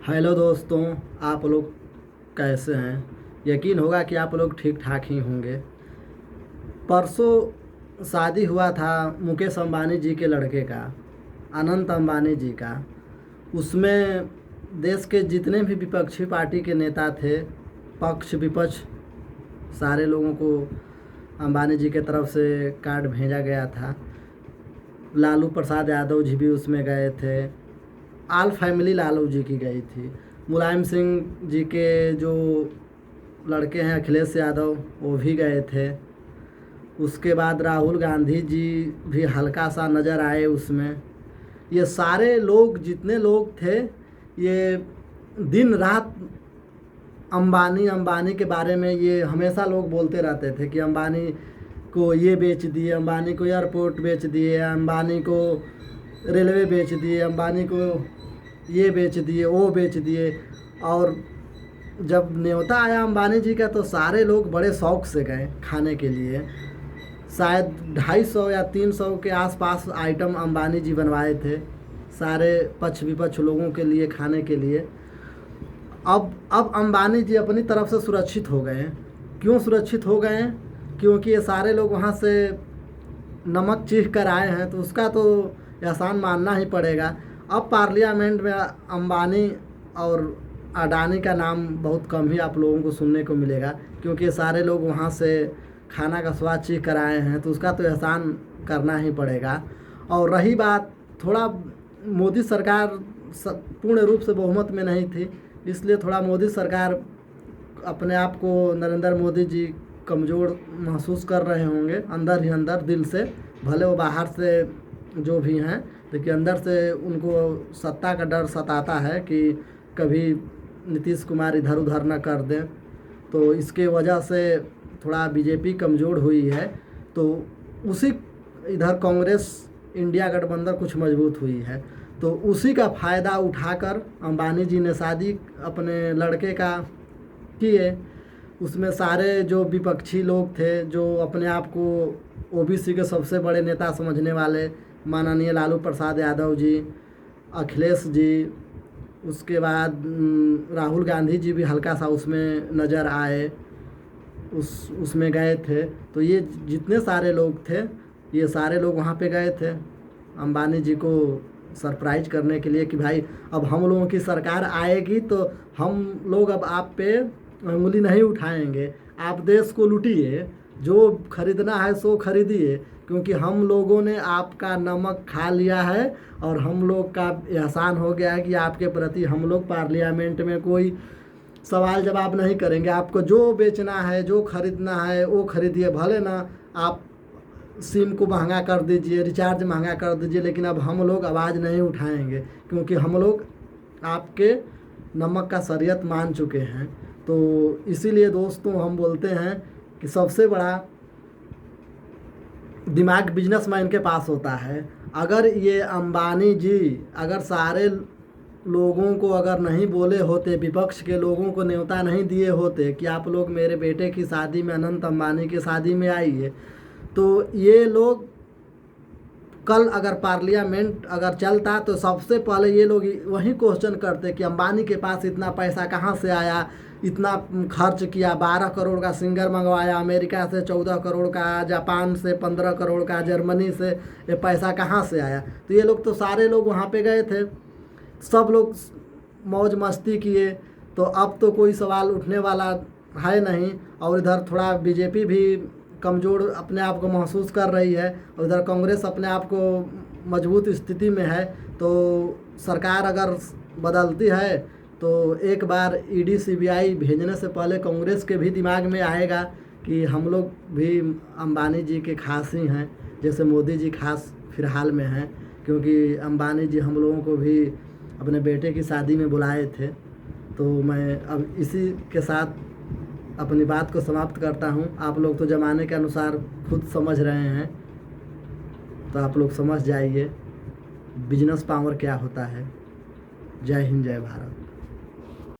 Hello दोस्तों, आप लोग कैसे हैं। यकीन होगा कि आप लोग ठीक ठाक ही होंगे। परसों शादी हुआ था मुकेश अंबानी जी के लड़के का, अनंत अंबानी जी का। उसमें देश के जितने भी विपक्षी पार्टी के नेता थे, पक्ष विपक्ष, सारे लोगों को अंबानी जी के तरफ से कार्ड भेजा गया था। लालू प्रसाद यादव जी भी उसमें गए थे। आल फैमिली लालू जी की गई थी। मुलायम सिंह जी के जो लड़के हैं अखिलेश यादव, वो भी गए थे। उसके बाद राहुल गांधी जी भी हल्का सा नज़र आए उसमें। ये सारे लोग, जितने लोग थे, ये दिन रात अंबानी अंबानी के बारे में ये हमेशा लोग बोलते रहते थे कि अंबानी को ये बेच दिए, अंबानी को एयरपोर्ट बेच दिए, अंबानी को रेलवे बेच दिए, अंबानी को ये बेच दिए, वो बेच दिए। और जब न्योता आया अंबानी जी का तो सारे लोग बड़े शौक़ से गए खाने के लिए। शायद 250 या 300 के आसपास आइटम अंबानी जी बनवाए थे, सारे पक्ष विपक्ष लोगों के लिए खाने के लिए। अब अंबानी जी अपनी तरफ से सुरक्षित हो गए हैं। क्यों सुरक्षित हो गए हैं? क्योंकि ये सारे लोग वहाँ से नमक चीख कर आए हैं, तो उसका तो एहसान मानना ही पड़ेगा। अब पार्लियामेंट में अंबानी और अडानी का नाम बहुत कम ही आप लोगों को सुनने को मिलेगा, क्योंकि ये सारे लोग वहाँ से खाना का स्वाद चीख कर आए हैं, तो उसका तो एहसान करना ही पड़ेगा। और रही बात, थोड़ा मोदी सरकार पूर्ण रूप से बहुमत में नहीं थी, इसलिए थोड़ा मोदी सरकार अपने आप को, नरेंद्र मोदी जी कमज़ोर महसूस कर रहे होंगे अंदर ही अंदर, दिल से। भले वो बाहर से जो भी हैं, लेकिन अंदर से उनको सत्ता का डर सताता है कि कभी नीतीश कुमार इधर उधर न कर दें। तो इसके वजह से थोड़ा बीजेपी कमज़ोर हुई है। तो उसी इधर कांग्रेस इंडिया गठबंधन कुछ मजबूत हुई है। तो उसी का फ़ायदा उठाकर अंबानी जी ने शादी अपने लड़के का किए। उसमें सारे जो विपक्षी लोग थे, जो अपने आप को ओबीसी के सबसे बड़े नेता समझने वाले, माननीय लालू प्रसाद यादव जी, अखिलेश जी, उसके बाद राहुल गांधी जी भी हल्का सा उसमें नज़र आए, उसमें गए थे। तो ये जितने सारे लोग थे, ये सारे लोग वहाँ पे गए थे अंबानी जी को सरप्राइज करने के लिए कि भाई अब हम लोगों की सरकार आएगी तो हम लोग अब आप पे उंगली नहीं उठाएंगे, आप देश को लूटिए, जो खरीदना है सो खरीदिए, क्योंकि हम लोगों ने आपका नमक खा लिया है और हम लोग का एहसान हो गया है कि आपके प्रति हम लोग पार्लियामेंट में कोई सवाल जवाब नहीं करेंगे। आपको जो बेचना है, जो खरीदना है वो खरीदिए, भले ना आप सिम को महंगा कर दीजिए, रिचार्ज महंगा कर दीजिए, लेकिन अब हम लोग आवाज़ नहीं उठाएंगे, क्योंकि हम लोग आपके नमक का शरीयत मान चुके हैं। तो इसीलिए दोस्तों हम बोलते हैं कि सबसे बड़ा दिमाग बिजनेसमैन के पास होता है। अगर ये अंबानी जी अगर सारे लोगों को अगर नहीं बोले होते, विपक्ष के लोगों को न्योता नहीं दिए होते कि आप लोग मेरे बेटे की शादी में, अनंत अंबानी की शादी में आइए, तो ये लोग कल अगर पार्लियामेंट अगर चलता तो सबसे पहले ये लोग वही क्वेश्चन करते कि अंबानी के पास इतना पैसा कहाँ से आया, इतना खर्च किया, 12 करोड़ का सिंगर मंगवाया, अमेरिका से 14 करोड़ का, जापान से 15 करोड़ का, जर्मनी से, ये पैसा कहाँ से आया। तो ये लोग तो सारे लोग वहाँ पे गए थे, सब लोग मौज मस्ती किए। तो अब तो कोई सवाल उठने वाला है नहीं। और इधर थोड़ा बीजेपी भी कमज़ोर अपने आप को महसूस कर रही है, और उधर कांग्रेस अपने आप को मजबूत स्थिति में है। तो सरकार अगर बदलती है तो एक बार ईडी सीबीआई भेजने से पहले कांग्रेस के भी दिमाग में आएगा कि हम लोग भी अंबानी जी के खास ही हैं, जैसे मोदी जी खास फ़िलहाल में हैं, क्योंकि अंबानी जी हम लोगों को भी अपने बेटे की शादी में बुलाए थे। तो मैं अब इसी के साथ अपनी बात को समाप्त करता हूँ। आप लोग तो ज़माने के अनुसार खुद समझ रहे हैं, तो आप लोग समझ जाइए बिजनेस पावर क्या होता है। जय हिंद, जय भारत।